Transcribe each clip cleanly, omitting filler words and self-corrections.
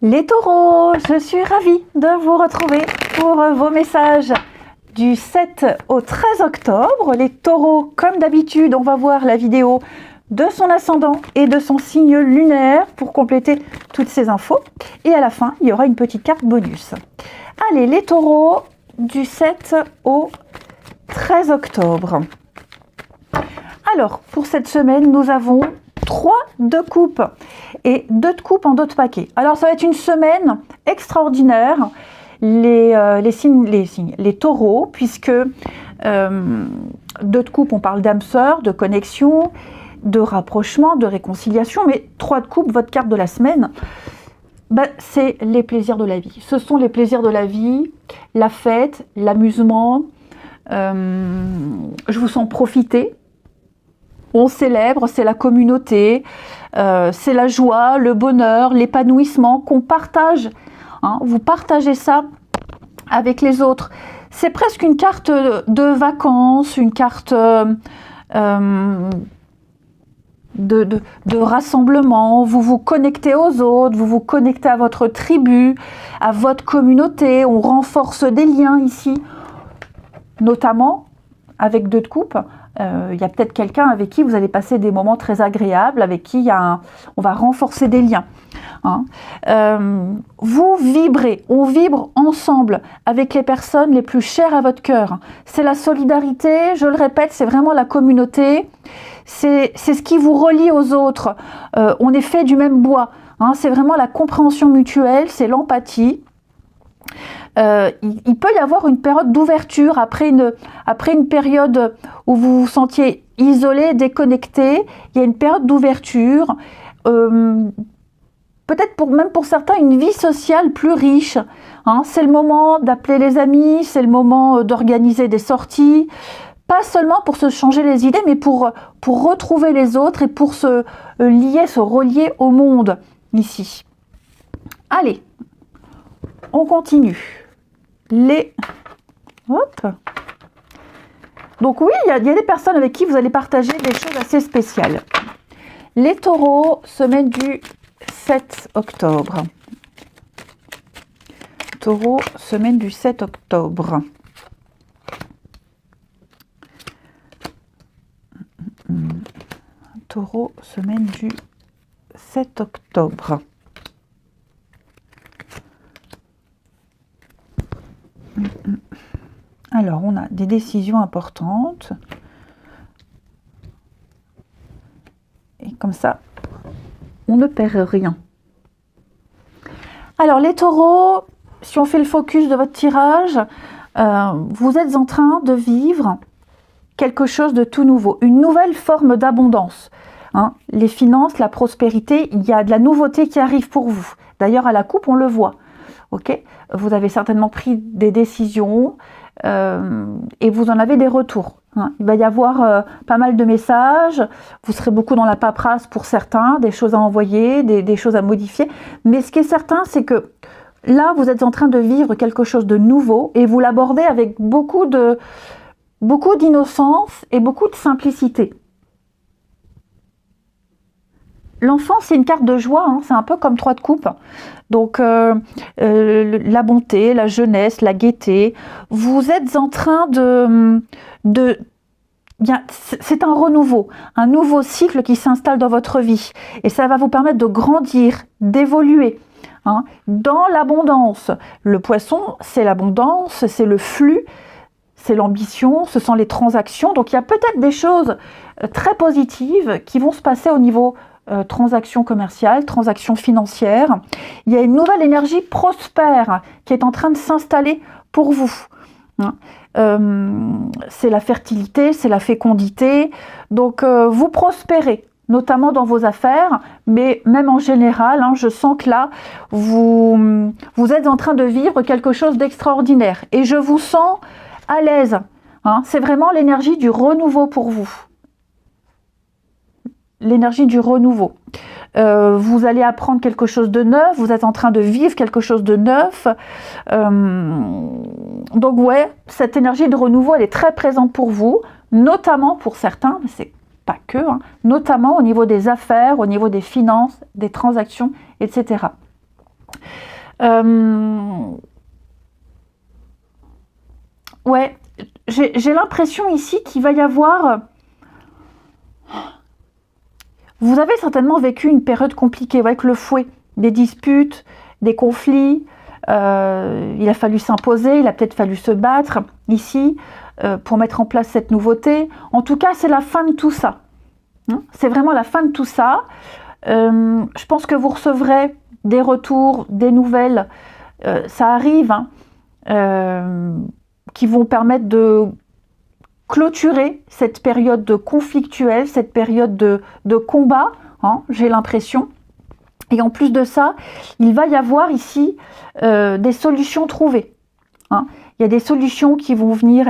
Les taureaux, je suis ravie de vous retrouver pour vos messages du 7 au 13 octobre. Les taureaux, comme d'habitude, on va voir la vidéo de son ascendant et de son signe lunaire pour compléter toutes ces infos. Et à la fin, il y aura une petite carte bonus. Allez, les taureaux, du 7 au 13 octobre. Alors, pour cette semaine, nous avons 3 de coupe et 2 de coupe en d'autres paquets. Alors, ça va être une semaine extraordinaire. Les taureaux, puisque 2 de coupe, on parle d'âme sœur, de connexion, de rapprochement, de réconciliation, mais 3 de coupe, votre carte de la semaine, c'est les plaisirs de la vie. Ce sont les plaisirs de la vie, la fête, l'amusement. Je vous sens profiter. On célèbre, c'est la communauté, c'est la joie, le bonheur, l'épanouissement qu'on partage. Hein, vous partagez ça avec les autres. C'est presque une carte de vacances, une carte de rassemblement. Vous vous connectez aux autres, vous vous connectez à votre tribu, à votre communauté. On renforce des liens ici, notamment avec 2 de coupe. Il y a peut-être quelqu'un avec qui vous allez passer des moments très agréables, avec qui on va renforcer des liens. Hein. Vous vibrez, on vibre ensemble avec les personnes les plus chères à votre cœur. C'est la solidarité, je le répète, c'est vraiment la communauté, c'est ce qui vous relie aux autres. On est fait du même bois, hein. C'est vraiment la compréhension mutuelle, c'est l'empathie. Il peut y avoir une période d'ouverture après une période où vous vous sentiez isolé, déconnecté. Il y a une période d'ouverture, peut-être même pour certains une vie sociale plus riche. Hein. C'est le moment d'appeler les amis, c'est le moment d'organiser des sorties, pas seulement pour se changer les idées, mais pour retrouver les autres et pour se relier au monde ici. Allez, on continue. Hop. Donc oui, il y a des personnes avec qui vous allez partager des choses assez spéciales. Les taureaux, semaine du 7 octobre. Taureau, semaine du 7 octobre. Taureau, semaine du 7 octobre. Alors, on a des décisions importantes. Et comme ça, on ne perd rien. Alors, les taureaux, si on fait le focus de votre tirage, vous êtes en train de vivre quelque chose de tout nouveau, une nouvelle forme d'abondance. Hein, les finances, la prospérité, il y a de la nouveauté qui arrive pour vous. D'ailleurs, à la coupe, on le voit. Okay, vous avez certainement pris des décisions et vous en avez des retours. Hein. Il va y avoir pas mal de messages, vous serez beaucoup dans la paperasse pour certains, des choses à envoyer, des choses à modifier. Mais ce qui est certain, c'est que là, vous êtes en train de vivre quelque chose de nouveau et vous l'abordez avec beaucoup d'innocence et beaucoup de simplicité. L'enfant, c'est une carte de joie, hein, c'est un peu comme 3 de coupe. Donc, la bonté, la jeunesse, la gaieté. Vous êtes en train c'est un renouveau, un nouveau cycle qui s'installe dans votre vie. Et ça va vous permettre de grandir, d'évoluer. Hein, dans l'abondance. Le poisson, c'est l'abondance, c'est le flux, c'est l'ambition, ce sont les transactions. Donc, il y a peut-être des choses très positives qui vont se passer au niveau transactions commerciales, transactions financières. Il y a une nouvelle énergie prospère qui est en train de s'installer pour vous. C'est la fertilité, c'est la fécondité. Donc, vous prospérez, notamment dans vos affaires, mais même en général, hein, je sens que là, vous êtes en train de vivre quelque chose d'extraordinaire. Et je vous sens à l'aise. Hein. C'est vraiment l'énergie du renouveau pour vous. L'énergie du renouveau. Vous allez apprendre quelque chose de neuf, vous êtes en train de vivre quelque chose de neuf. Donc ouais, cette énergie de renouveau, elle est très présente pour vous, notamment pour certains, mais c'est pas que, hein, notamment au niveau des affaires, au niveau des finances, des transactions, etc. Ouais, j'ai l'impression ici qu'il va y avoir... Vous avez certainement vécu une période compliquée avec le fouet, des disputes, des conflits. Il a fallu s'imposer, il a peut-être fallu se battre ici pour mettre en place cette nouveauté. En tout cas, c'est la fin de tout ça. C'est vraiment la fin de tout ça. Je pense que vous recevrez des retours, des nouvelles. Ça arrive, qui vont permettre de clôturer cette période de conflictuelle, cette période de combat, j'ai l'impression. Et en plus de ça, il va y avoir ici des solutions trouvées. Il y a des solutions qui vont venir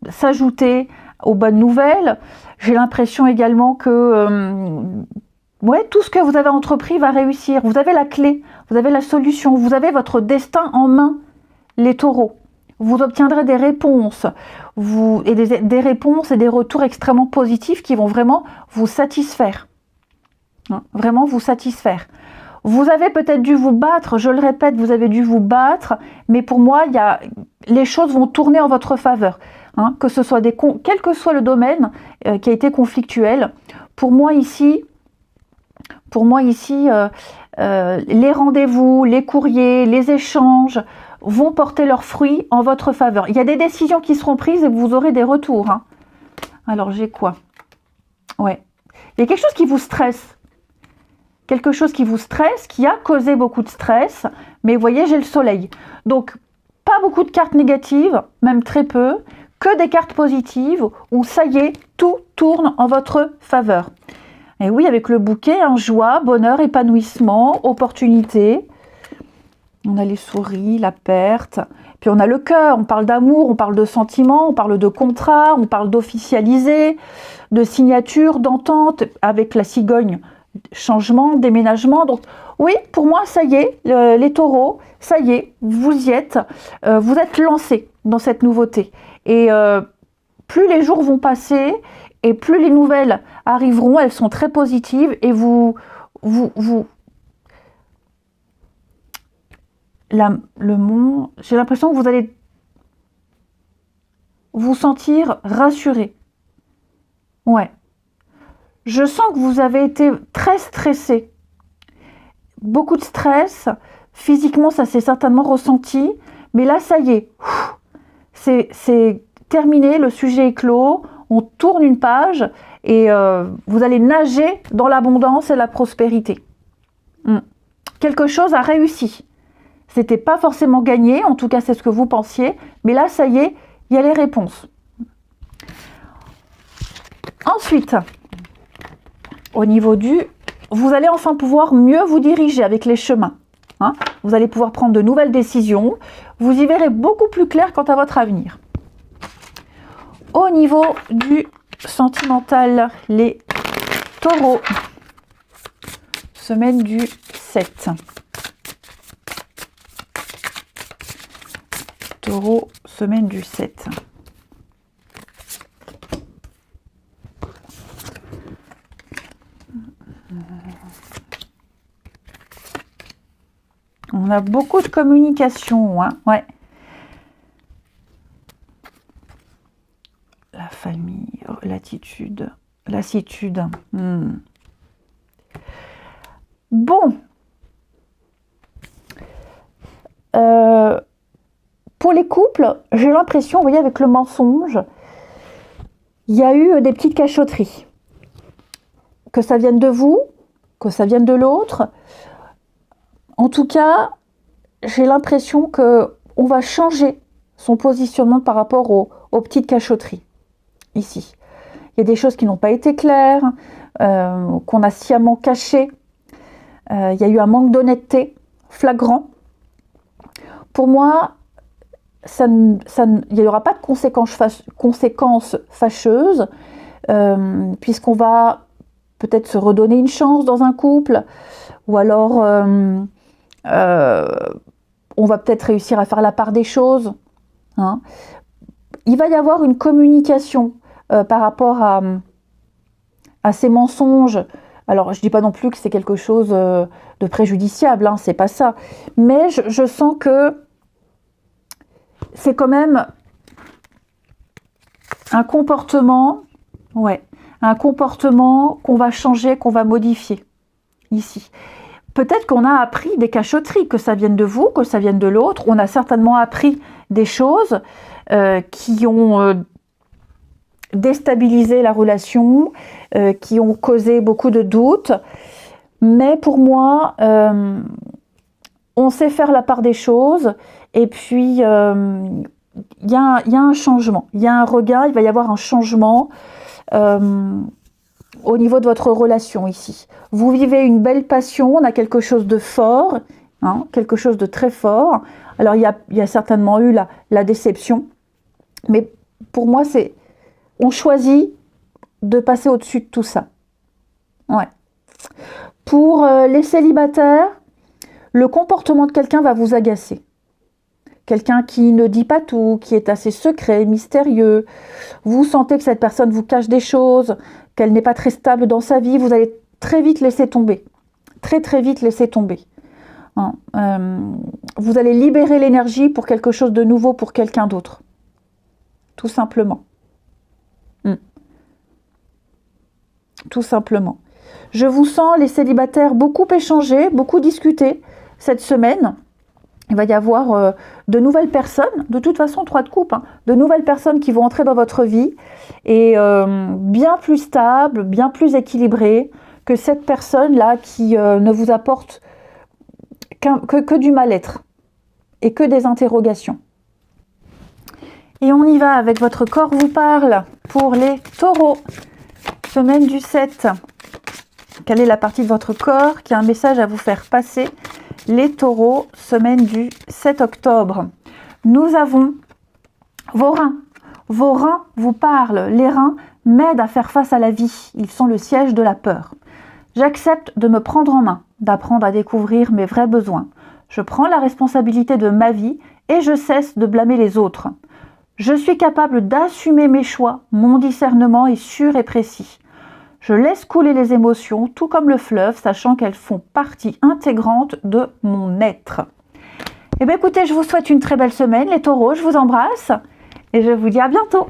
s'ajouter aux bonnes nouvelles. J'ai l'impression également que tout ce que vous avez entrepris va réussir. Vous avez la clé, vous avez la solution, vous avez votre destin en main, les taureaux. Vous obtiendrez des réponses, des réponses et des retours extrêmement positifs qui vont vraiment vous satisfaire. Vraiment vous satisfaire. Vous avez peut-être dû vous battre, je le répète, vous avez dû vous battre, mais pour moi, les choses vont tourner en votre faveur. Que ce soit quel que soit le domaine qui a été conflictuel. Pour moi ici, les rendez-vous, les courriers, les échanges vont porter leurs fruits en votre faveur. Il y a des décisions qui seront prises et vous aurez des retours. Alors, j'ai quoi? Ouais. Il y a quelque chose qui vous stresse. Quelque chose qui vous stresse, qui a causé beaucoup de stress. Mais vous voyez, j'ai le soleil. Donc, pas beaucoup de cartes négatives, même très peu. Que des cartes positives où, ça y est, tout tourne en votre faveur. Et oui, avec le bouquet, joie, bonheur, épanouissement, opportunité. On a les souris, la perte, puis on a le cœur, on parle d'amour, on parle de sentiments, on parle de contrat, on parle d'officialiser, de signature, d'entente, avec la cigogne, changement, déménagement. Donc oui, pour moi, ça y est, les taureaux, ça y est, vous y êtes, vous êtes lancés dans cette nouveauté. Et plus les jours vont passer, et plus les nouvelles arriveront, elles sont très positives, et j'ai l'impression que vous allez vous sentir rassuré. Ouais. Je sens que vous avez été très stressé. Beaucoup de stress. Physiquement, ça s'est certainement ressenti. Mais là, ça y est. C'est terminé, le sujet est clos. On tourne une page et vous allez nager dans l'abondance et la prospérité. Quelque chose a réussi. C'était pas forcément gagné, en tout cas c'est ce que vous pensiez, mais là ça y est, il y a les réponses. Ensuite, au niveau vous allez enfin pouvoir mieux vous diriger avec les chemins. Vous allez pouvoir prendre de nouvelles décisions, vous y verrez beaucoup plus clair quant à votre avenir. Au niveau du sentimental, les taureaux, semaine du 7. Taureau, semaine du 7. On a beaucoup de communication, ouais. La famille, l'attitude, lassitude. Bon. Pour les couples, j'ai l'impression, vous voyez, avec le mensonge, il y a eu des petites cachotteries. Que ça vienne de vous, que ça vienne de l'autre. En tout cas, j'ai l'impression qu'on va changer son positionnement par rapport aux petites cachotteries. Ici. Il y a des choses qui n'ont pas été claires, qu'on a sciemment cachées. Il y a eu un manque d'honnêteté flagrant. Pour moi, il n'y aura pas de conséquences fâcheuses, puisqu'on va peut-être se redonner une chance dans un couple, ou alors on va peut-être réussir à faire la part des choses. Il va y avoir une communication par rapport à ces mensonges Alors, je dis pas non plus que c'est quelque chose de préjudiciable, hein, c'est pas ça. Mais je sens que c'est quand même un comportement, ouais, un comportement qu'on va changer, qu'on va modifier ici. Peut-être qu'on a appris des cachotteries, que ça vienne de vous, que ça vienne de l'autre. On a certainement appris des choses qui ont déstabilisé la relation, qui ont causé beaucoup de doutes. Mais pour moi, on sait faire la part des choses. Et puis, il y a un changement. Il y a un regain, il va y avoir un changement au niveau de votre relation ici. Vous vivez une belle passion, on a quelque chose de fort, hein, quelque chose de très fort. Alors, il y a certainement eu la déception. Mais pour moi, on choisit de passer au-dessus de tout ça. Ouais. Pour les célibataires, le comportement de quelqu'un va vous agacer. Quelqu'un qui ne dit pas tout, qui est assez secret, mystérieux. Vous sentez que cette personne vous cache des choses, qu'elle n'est pas très stable dans sa vie. Vous allez très vite laisser tomber. Très très vite laisser tomber. Hein, vous allez libérer l'énergie pour quelque chose de nouveau, pour quelqu'un d'autre. Tout simplement. Tout simplement. Je vous sens, les célibataires, beaucoup échanger, beaucoup discuter cette semaine. Il va y avoir de nouvelles personnes, de toute façon 3 de coupe, hein, de nouvelles personnes qui vont entrer dans votre vie et bien plus stables, bien plus équilibrées que cette personne-là qui ne vous apporte que du mal-être et que des interrogations. Et on y va avec votre corps vous parle pour les taureaux. Semaine du 7. Quelle est la partie de votre corps qui a un message à vous faire passer? Les taureaux, semaine du 7 octobre. Nous avons vos reins. Vos reins vous parlent. Les reins m'aident à faire face à la vie. Ils sont le siège de la peur. J'accepte de me prendre en main, d'apprendre à découvrir mes vrais besoins. Je prends la responsabilité de ma vie et je cesse de blâmer les autres. Je suis capable d'assumer mes choix. Mon discernement est sûr et précis. Je laisse couler les émotions, tout comme le fleuve, sachant qu'elles font partie intégrante de mon être. Eh bien écoutez, je vous souhaite une très belle semaine, les taureaux, je vous embrasse et je vous dis à bientôt.